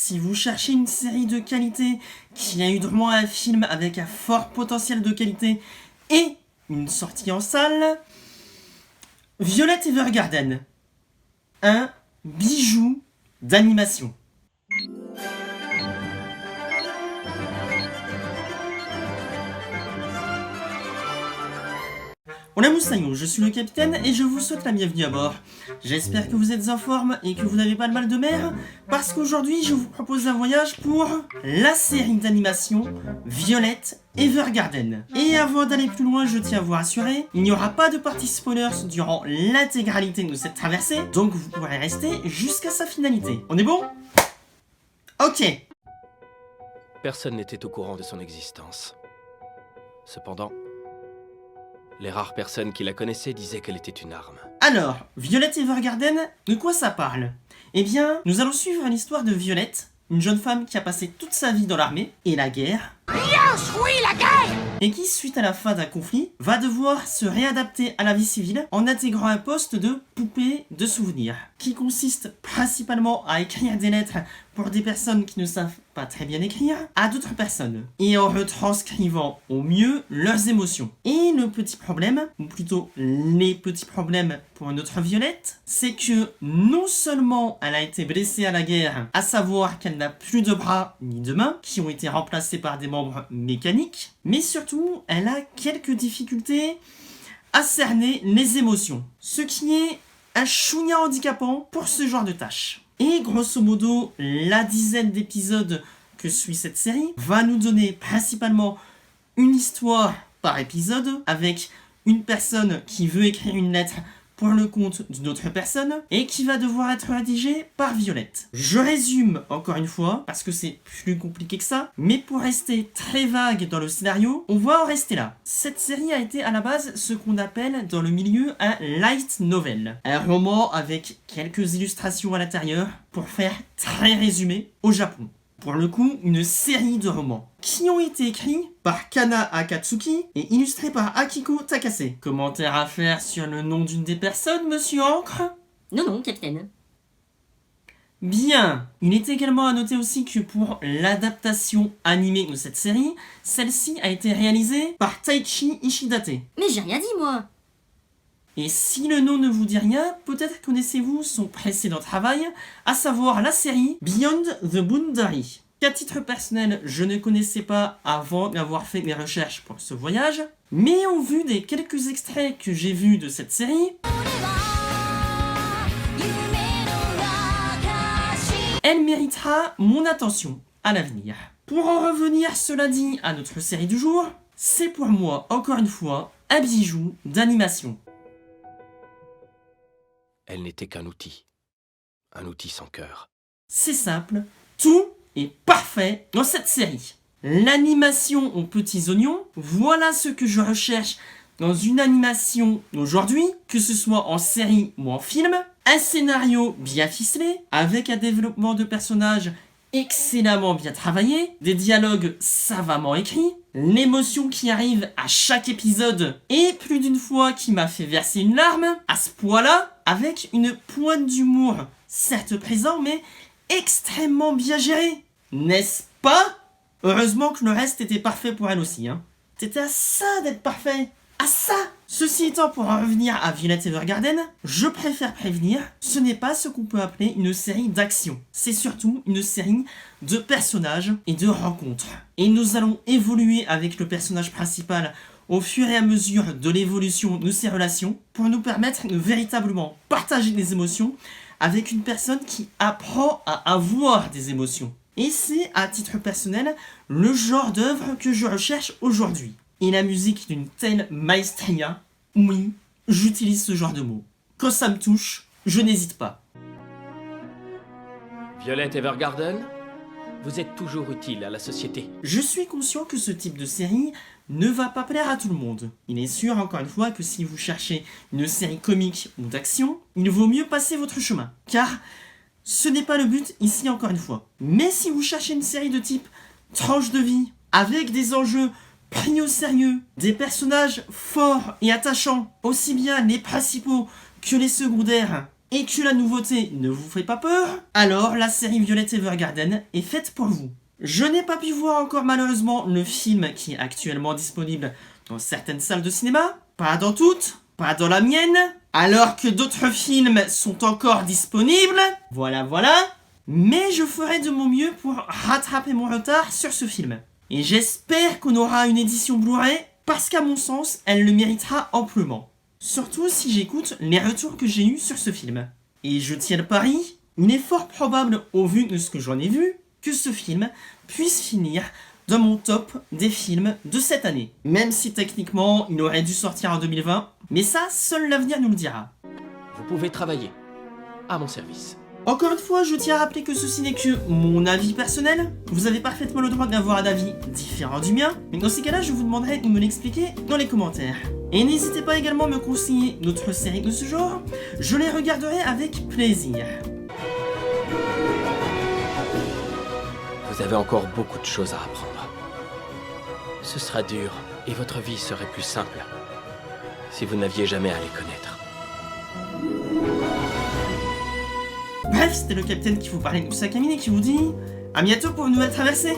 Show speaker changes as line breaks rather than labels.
si vous cherchez une série de qualité qui a eu droit à un film avec un fort potentiel de qualité et une sortie en salle, Violet Evergarden, un bijou d'animation. Hola Moussaillon, je suis le capitaine et je vous souhaite la bienvenue à bord. J'espère que vous êtes en forme et que vous n'avez pas le mal de mer, parce qu'aujourd'hui je vous propose un voyage pour la série d'animation Violet Evergarden. Et avant d'aller plus loin, je tiens à vous rassurer, il n'y aura pas de partie spoilers durant l'intégralité de cette traversée, donc vous pourrez rester jusqu'à sa finalité. On est bon? Ok.
Personne n'était au courant de son existence. Cependant, les rares personnes qui la connaissaient disaient qu'elle était une arme.
Alors, Violet Evergarden, de quoi ça parle? Eh bien, nous allons suivre l'histoire de Violette, une jeune femme qui a passé toute sa vie dans l'armée et la guerre.
Yes, oui, la guerre!
Et qui, suite à la fin d'un conflit, va devoir se réadapter à la vie civile en intégrant un poste de poupée de souvenirs, qui consiste principalement à écrire des lettres pour des personnes qui ne savent pas très bien écrire à d'autres personnes, et en retranscrivant au mieux leurs émotions. Et le petit problème, ou plutôt les petits problèmes pour notre Violette, c'est que non seulement elle a été blessée à la guerre, à savoir qu'elle n'a plus de bras ni de mains, qui ont été remplacés par des membres mécaniques, mais surtout, elle a quelques difficultés à cerner les émotions, ce qui est un chouïa handicapant pour ce genre de tâches. Et grosso modo, la dizaine d'épisodes que suit cette série va nous donner principalement une histoire par épisode, avec une personne qui veut écrire une lettre pour le compte d'une autre personne, et qui va devoir être rédigée par Violette. Je résume encore une fois, parce que c'est plus compliqué que ça, mais pour rester très vague dans le scénario, on va en rester là. Cette série a été à la base ce qu'on appelle dans le milieu un light novel, un roman avec quelques illustrations à l'intérieur, pour faire très résumé, au Japon. Pour le coup, une série de romans qui ont été écrits par Kana Akatsuki et illustrés par Akiko Takase. Commentaire à faire sur le nom d'une des personnes, monsieur Ancre?
Non, capitaine.
Bien. Il est également à noter aussi que pour l'adaptation animée de cette série, celle-ci a été réalisée par Taichi Ishidate.
Mais j'ai rien dit, moi.
Et si le nom ne vous dit rien, peut-être connaissez-vous son précédent travail, à savoir la série Beyond the Boundary, qu'à titre personnel, je ne connaissais pas avant d'avoir fait mes recherches pour ce voyage, mais au vu des quelques extraits que j'ai vus de cette série, elle méritera mon attention à l'avenir. Pour en revenir, cela dit, à notre série du jour, c'est pour moi, encore une fois, un bijou d'animation.
Elle n'était qu'un outil sans cœur.
C'est simple, tout est parfait dans cette série. L'animation aux petits oignons, voilà ce que je recherche dans une animation aujourd'hui, que ce soit en série ou en film. Un scénario bien ficelé, avec un développement de personnages excellemment bien travaillé, des dialogues savamment écrits, l'émotion qui arrive à chaque épisode, et plus d'une fois qui m'a fait verser une larme, à ce point-là, avec une pointe d'humour, certes présent, mais extrêmement bien géré. N'est-ce pas? Heureusement que le reste était parfait pour elle aussi, hein. C'était à ça d'être parfait. À ça! Ceci étant, pour en revenir à Violet Evergarden, je préfère prévenir, ce n'est pas ce qu'on peut appeler une série d'action. C'est surtout une série de personnages et de rencontres. Et nous allons évoluer avec le personnage principal au fur et à mesure de l'évolution de ses relations, pour nous permettre de véritablement partager des émotions avec une personne qui apprend à avoir des émotions. Et c'est, à titre personnel, le genre d'œuvre que je recherche aujourd'hui. Et la musique d'une telle maestria, oui, j'utilise ce genre de mots. Quand ça me touche, je n'hésite pas.
Violet Evergarden, vous êtes toujours utile à la société.
Je suis conscient que ce type de série ne va pas plaire à tout le monde. Il est sûr, encore une fois, que si vous cherchez une série comique ou d'action, il vaut mieux passer votre chemin. Car ce n'est pas le but ici, encore une fois. Mais si vous cherchez une série de type tranche de vie, avec des enjeux pris au sérieux, des personnages forts et attachants, aussi bien les principaux que les secondaires, et que la nouveauté ne vous fait pas peur, alors la série Violet Evergarden est faite pour vous. Je n'ai pas pu voir encore malheureusement le film qui est actuellement disponible dans certaines salles de cinéma, pas dans toutes, pas dans la mienne, alors que d'autres films sont encore disponibles, voilà. Mais je ferai de mon mieux pour rattraper mon retard sur ce film. Et j'espère qu'on aura une édition Blu-ray, parce qu'à mon sens, elle le méritera amplement. Surtout si j'écoute les retours que j'ai eus sur ce film. Et je tiens le pari, il est fort probable, au vu de ce que j'en ai vu, que ce film puisse finir dans mon top des films de cette année. Même si techniquement, il aurait dû sortir en 2020, mais ça, seul l'avenir nous le dira.
Vous pouvez travailler à mon service.
Encore une fois, je tiens à rappeler que ceci n'est que mon avis personnel. Vous avez parfaitement le droit d'avoir un avis différent du mien, mais dans ces cas-là, je vous demanderai de me l'expliquer dans les commentaires. Et n'hésitez pas également à me conseiller d'autres séries de ce genre, je les regarderai avec plaisir.
Vous avez encore beaucoup de choses à apprendre. Ce sera dur, et votre vie serait plus simple si vous n'aviez jamais à les connaître.
Bref, c'était le capitaine qui vous parlait de Usakamine et qui vous dit à bientôt pour une nouvelle traversée.